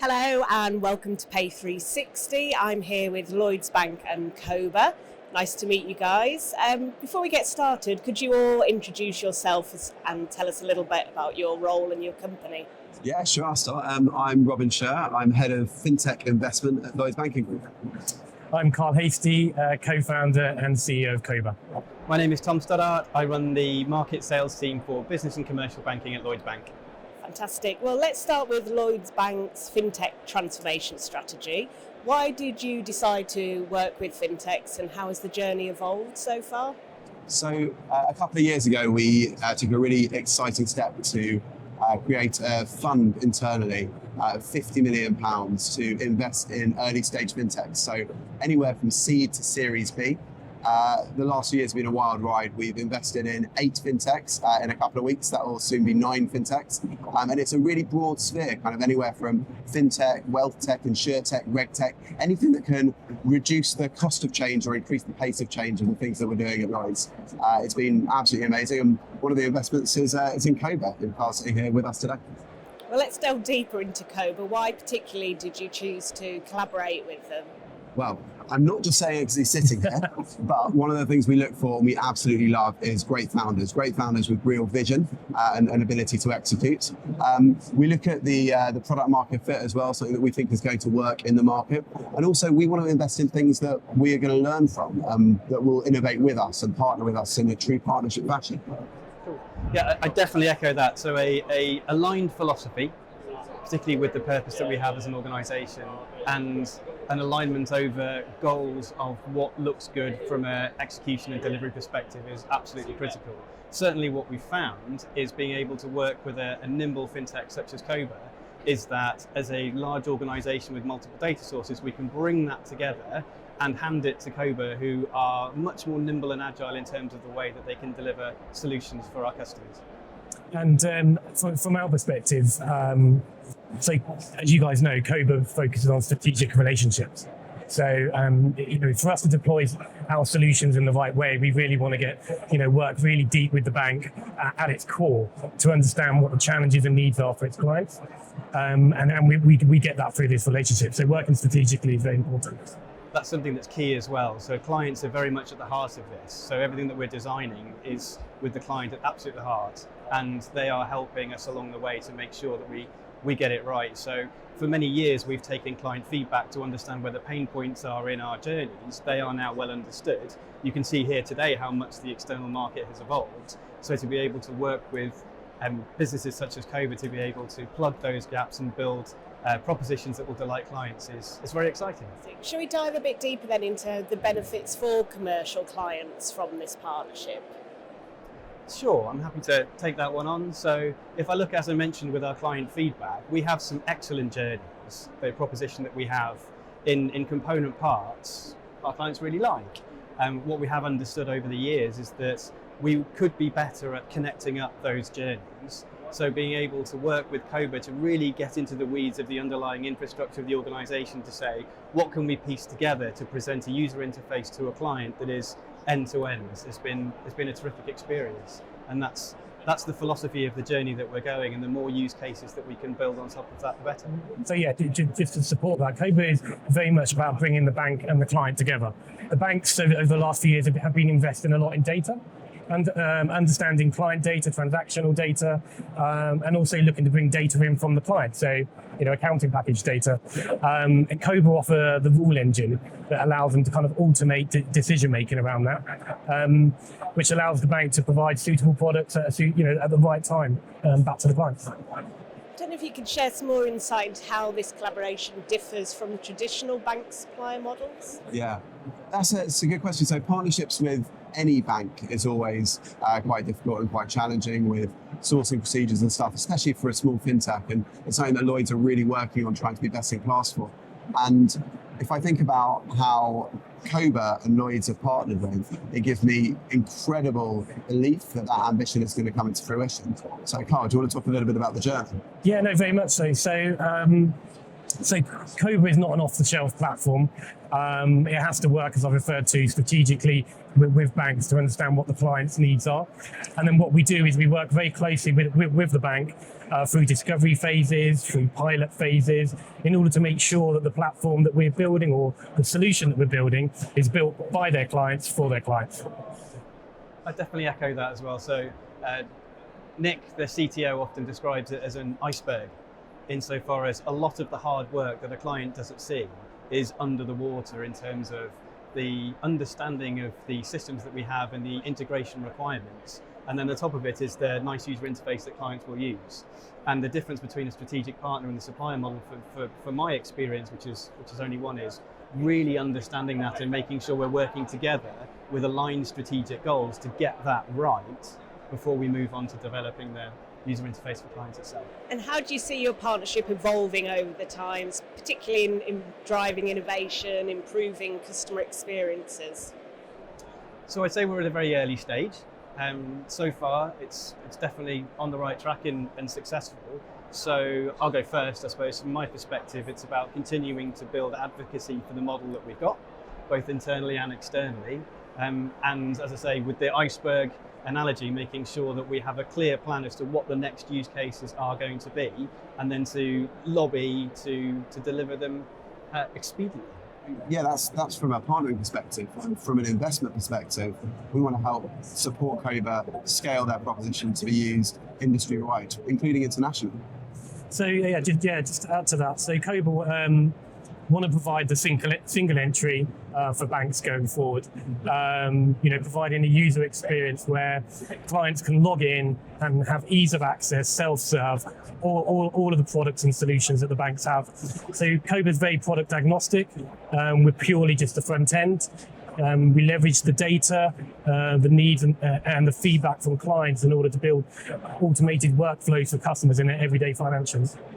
Hello and welcome to Pay360. I'm here with Lloyds Bank and CoBa. Nice to meet you guys. Before we get started, could you all introduce yourself and tell us a little bit about your role and your company? Yeah, sure, I'll start. I'm Robin Scher. I'm Head of FinTech Investment at Lloyds Banking Group. I'm Carl Hasty, co-founder and CEO of CoBa. My name is Tom Stoddart. I run the market sales team for business and commercial banking at Lloyds Bank. Fantastic. Well, let's start with Lloyds Bank's FinTech transformation strategy. Why did you decide to work with FinTechs and how has the journey evolved so far? So a couple of years ago, we took a really exciting step to create a fund internally, £50 million to invest in early stage FinTechs. So anywhere from seed to Series B. The last few years have been a wild ride. We've invested in 8 FinTechs in a couple of weeks. That will soon be 9 FinTechs. And it's a really broad sphere, kind of anywhere from FinTech, wealth tech, insurtech, regtech, anything that can reduce the cost of change or increase the pace of change of the things that we're doing at Lloyds. It's been absolutely amazing. And one of the investments is in CoBa, in part sitting here with us today. Well, let's delve deeper into CoBa. Why particularly did you choose to collaborate with them? Well, I'm not just saying it because he's sitting here, but one of the things we look for and we absolutely love is great founders with real vision and ability to execute. We look at the product market fit as well, something that we think is going to work in the market. And also we want to invest in things that we are going to learn from, that will innovate with us and partner with us in a true partnership fashion. Cool. Yeah, I definitely echo that. So a aligned philosophy, particularly with the purpose that we have as an organisation, and an alignment over goals of what looks good from an execution and delivery perspective is absolutely critical. Certainly what we've found is being able to work with a nimble fintech such as CoBa is that as a large organisation with multiple data sources, we can bring that together and hand it to CoBa, who are much more nimble and agile in terms of the way that they can deliver solutions for our customers. And from our perspective, so as you guys know, CoBa focuses on strategic relationships. So for us to deploy our solutions in the right way, we really want to get work really deep with the bank at its core to understand what the challenges and needs are for its clients, and we get that through this relationship. So working strategically is very important. That's something that's key as well. So clients are very much at the heart of this. So everything that we're designing is with the client at absolute heart, and they are helping us along the way to make sure that we get it right. So for many years, we've taken client feedback to understand where the pain points are in our journeys. They are now well understood. You can see here today how much the external market has evolved. So to be able to work with businesses such as CoBa to be able to plug those gaps and build propositions that will delight clients is very exciting. Shall we dive a bit deeper then into the benefits for commercial clients from this partnership? Sure, I'm happy to take that one on. So if I look, as I mentioned, with our client feedback, we have some excellent journeys. The proposition that we have in component parts, our clients really like. What we have understood over the years is that we could be better at connecting up those journeys. So being able to work with CoBa to really get into the weeds of the underlying infrastructure of the organisation to say, what can we piece together to present a user interface to a client that is end to end? It's been a terrific experience, and that's the philosophy of the journey that we're going, and the more use cases that we can build on top of that, the better. So yeah, just to support that, CoBa is very much about bringing the bank and the client together. The banks over the last few years have been investing a lot in data, and understanding client data, transactional data, and also looking to bring data in from the client. So, accounting package data. And CoBa offer the rule engine that allows them to kind of automate decision making around that, which allows the bank to provide suitable products at the right time back to the clients. I don't know if you could share some more insight into how this collaboration differs from traditional bank supplier models? Yeah, that's a good question. So partnerships with any bank is always quite difficult and quite challenging with sourcing procedures and stuff, especially for a small fintech. And it's something that Lloyds are really working on trying to be best in class for. And if I think about how CoBa and Lloyds have partnered with, it gives me incredible belief that ambition is going to come into fruition. So Carl, do you want to talk a little bit about the journey? Yeah, no, very much so. So So CoBa is not an off-the-shelf platform. It has to work, as I referred to, strategically with banks to understand what the client's needs are. And then what we do is we work very closely with the bank through discovery phases, through pilot phases, in order to make sure that the platform that we're building or the solution that we're building is built by their clients for their clients. I definitely echo that as well. So Nick, the CTO, often describes it as an iceberg, insofar as a lot of the hard work that a client doesn't see is under the water in terms of the understanding of the systems that we have and the integration requirements. And then on top of it is the nice user interface that clients will use. And the difference between a strategic partner and the supplier model, for my experience, which is only one, is really understanding that and making sure we're working together with aligned strategic goals to get that right before we move on to developing the user interface for clients itself. And how do you see your partnership evolving over the times, particularly in driving innovation, improving customer experiences? So I'd say we're at a very early stage. So far, it's definitely on the right track and successful. So I'll go first, I suppose. From my perspective, it's about continuing to build advocacy for the model that we've got, both internally and externally. And as I say, with the iceberg analogy, making sure that we have a clear plan as to what the next use cases are going to be, and then to lobby to deliver them expediently. Yeah, that's from a partnering perspective. From an investment perspective, we want to help support CoBa scale their proposition to be used industry-wide, including international. So just to add to that, so CoBa want to provide the single entry for banks going forward. Providing a user experience where clients can log in and have ease of access, self-serve, all of the products and solutions that the banks have. So CoBa is very product agnostic. We're purely just the front end. We leverage the data, the needs and the feedback from clients in order to build automated workflows for customers in their everyday financials.